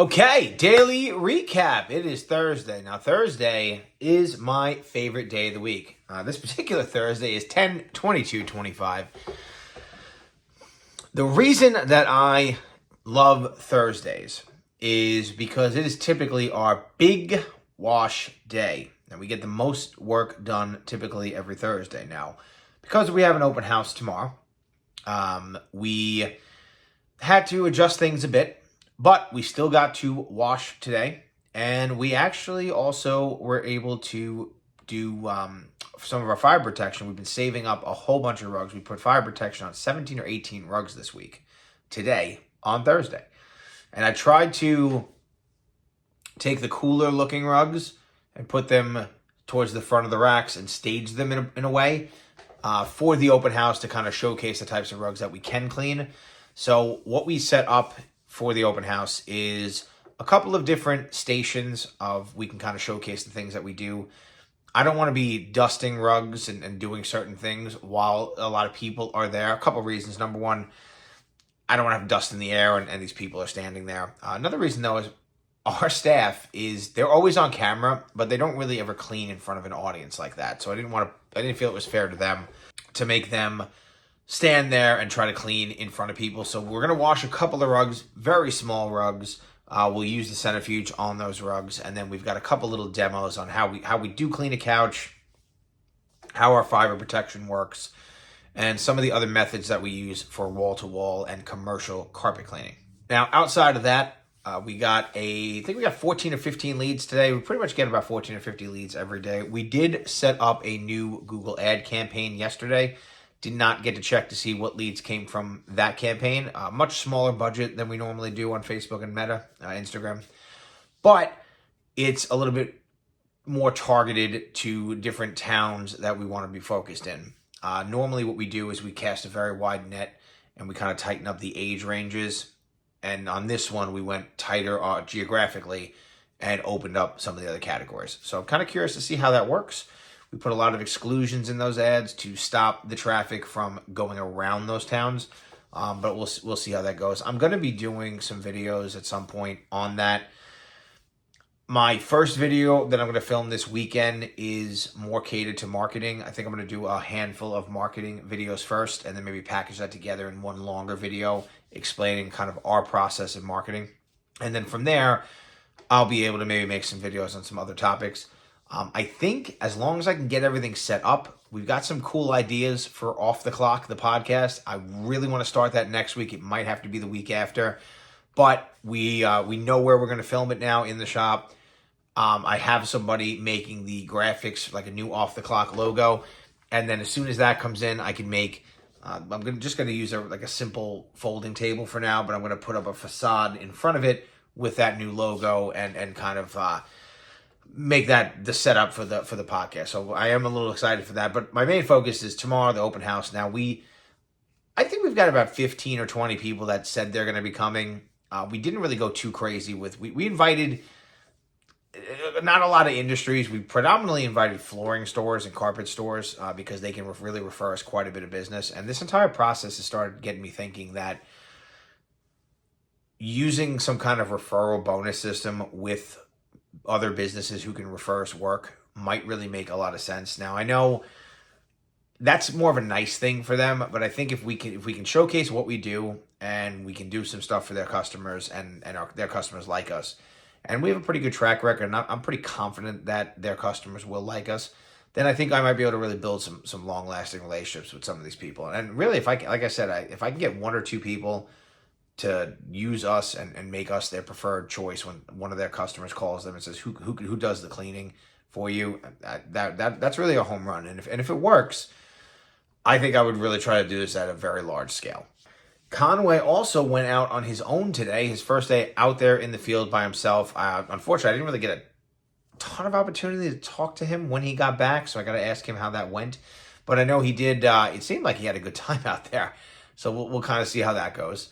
Okay, daily recap. It is Thursday. Now, Thursday is my favorite day of the week. This particular Thursday is 10/22/25. The reason that I love Thursdays is because it is typically our big wash day. And we get the most work done typically every Thursday. Now, because we have an open house tomorrow, we had to adjust things a bit. But we still got to wash today, and we actually also were able to do some of our fire protection. We've been saving up a whole bunch of rugs. We put fire protection on 17 or 18 rugs this week, today, on Thursday. And I tried to take the cooler looking rugs and put them towards the front of the racks and stage them in a way for the open house to kind of showcase the types of rugs that we can clean. So what we set up for the open house is a couple of different stations of we can kind of showcase the things that we do. I don't want to be dusting rugs and doing certain things while a lot of people are there. A couple of reasons. Number one, I don't want to have dust in the air and these people are standing there. Another reason though is our staff they're always on camera, but they don't really ever clean in front of an audience like that. So I didn't feel it was fair to them to make them stand there and try to clean in front of people. So we're going to wash a couple of rugs, very small rugs. We'll use the centrifuge on those rugs. And then we've got a couple little demos on how we do clean a couch, how our fiber protection works, and some of the other methods that we use for wall-to-wall and commercial carpet cleaning. Now, outside of that, we got 14 or 15 leads today. We pretty much get about 14 or 50 leads every day. We did set up a new Google ad campaign yesterday. Did not get to check to see what leads came from that campaign. Much smaller budget than we normally do on Facebook and Meta, Instagram. But it's a little bit more targeted to different towns that we want to be focused in. Normally what we do is we cast a very wide net and we kind of tighten up the age ranges. And on this one, we went tighter geographically and opened up some of the other categories. So I'm kind of curious to see how that works. We put a lot of exclusions in those ads to stop the traffic from going around those towns, but we'll see how that goes. I'm going to be doing some videos at some point on that. My first video that I'm going to film this weekend is more catered to marketing. I think I'm going to do a handful of marketing videos first, and then maybe package that together in one longer video explaining kind of our process in marketing. And then from there, I'll be able to maybe make some videos on some other topics. I think as long as I can get everything set up, we've got some cool ideas for Off the Clock, the podcast. I really want to start that next week. It might have to be the week after, but we know where we're going to film it now in the shop. I have somebody making the graphics, like a new Off the Clock logo, and then as soon as that comes in, I can make. I'm just going to use a simple folding table for now, but I'm going to put up a facade in front of it with that new logo and kind of make that the setup for the podcast. So I am a little excited for that, but my main focus is tomorrow, the open house. Now I think we've got about 15 or 20 people that said they're going to be coming. We didn't really go too crazy with, we invited not a lot of industries. We predominantly invited flooring stores and carpet stores because they can really refer us quite a bit of business. And this entire process has started getting me thinking that using some kind of referral bonus system with other businesses who can refer us work might really make a lot of sense. Now, I know that's more of a nice thing for them, but I think if we can showcase what we do and we can do some stuff for their customers and their customers like us, and we have a pretty good track record, and I'm pretty confident that their customers will like us, then I think I might be able to really build some long-lasting relationships with some of these people. And really, if I can get one or two people to use us and make us their preferred choice when one of their customers calls them and says, who does the cleaning for you? That's really a home run. And if it works, I think I would really try to do this at a very large scale. Conway also went out on his own today, his first day out there in the field by himself. Unfortunately, I didn't really get a ton of opportunity to talk to him when he got back, so I got to ask him how that went. But I know he did. It seemed like he had a good time out there, so we'll kind of see how that goes.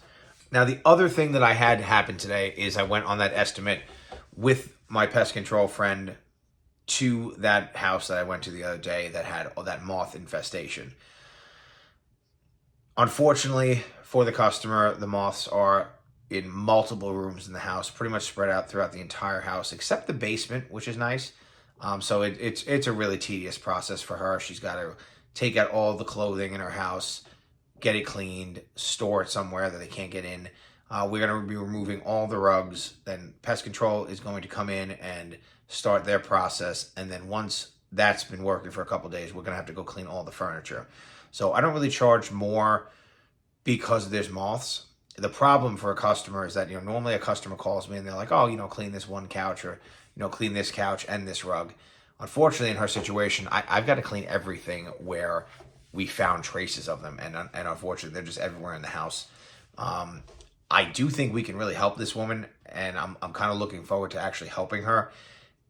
Now, the other thing that I had happen today is I went on that estimate with my pest control friend to that house that I went to the other day that had all that moth infestation. Unfortunately for the customer, the moths are in multiple rooms in the house, pretty much spread out throughout the entire house, except the basement, which is nice. So it's a really tedious process for her. She's got to take out all the clothing in her house, get it cleaned, store it somewhere that they can't get in. We're going to be removing all the rugs. Then pest control is going to come in and start their process. And then once that's been working for a couple of days, we're going to have to go clean all the furniture. So I don't really charge more because there's moths. The problem for a customer is that, normally a customer calls me and they're like, oh, clean this one couch, or, clean this couch and this rug. Unfortunately, in her situation, I've got to clean everything where we found traces of them. And unfortunately, they're just everywhere in the house. I do think we can really help this woman, and I'm kind of looking forward to actually helping her.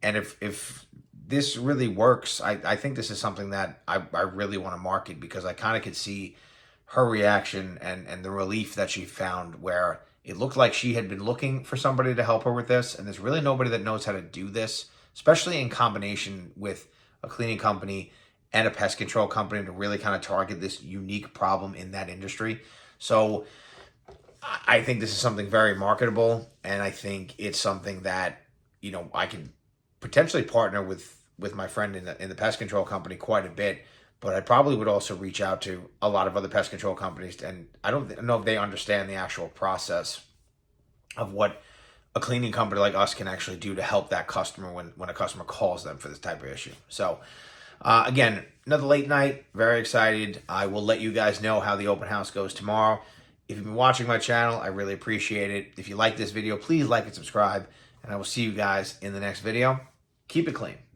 And if this really works, I think this is something that I really want to market, because I kind of could see her reaction and the relief that she found, where it looked like she had been looking for somebody to help her with this, and there's really nobody that knows how to do this, especially in combination with a cleaning company and a pest control company, to really kind of target this unique problem in that industry. So I think this is something very marketable, and I think it's something that, I can potentially partner with my friend in the pest control company quite a bit. But I probably would also reach out to a lot of other pest control companies, and I don't know if they understand the actual process of what a cleaning company like us can actually do to help that customer when a customer calls them for this type of issue. So again, another late night, very excited. I will let you guys know how the open house goes tomorrow. If you've been watching my channel, I really appreciate it. If you like this video, please like and subscribe, and I will see you guys in the next video. Keep it clean.